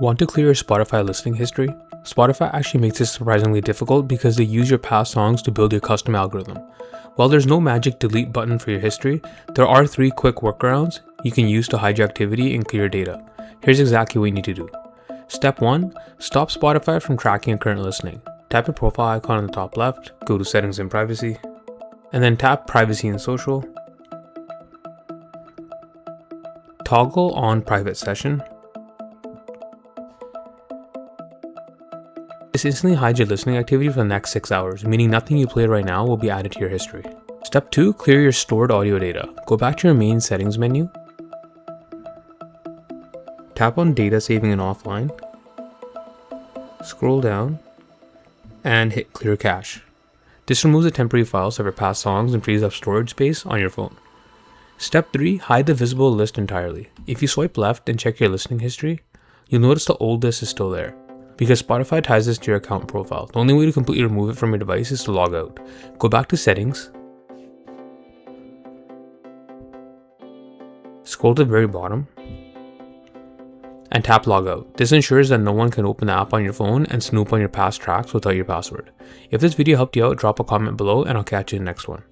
Want to clear your Spotify listening history? Spotify actually makes this surprisingly difficult because they use your past songs to build your custom algorithm. While there's no magic delete button for your history, there are 3 quick workarounds you can use to hide your activity and clear data. Here's exactly what you need to do. Step 1. Stop Spotify from tracking your current listening. Tap your profile icon on the top left, go to Settings and Privacy, and then tap Privacy and Social. Toggle on Private Session. This instantly hides your listening activity for the next 6 hours, meaning nothing you play right now will be added to your history. Step 2. Clear your stored audio data. Go back to your main settings menu. Tap on Data Saving and Offline. Scroll down and hit Clear Cache. This removes the temporary files of your past songs and frees up storage space on your phone. Step 3. Hide the visible list entirely. If you swipe left and check your listening history, you'll notice the old list is still there. Because Spotify ties this to your account profile, the only way to completely remove it from your device is to log out. Go back to Settings, scroll to the very bottom, and tap Logout. This ensures that no one can open the app on your phone and snoop on your past tracks without your password. If this video helped you out, drop a comment below and I'll catch you in the next one.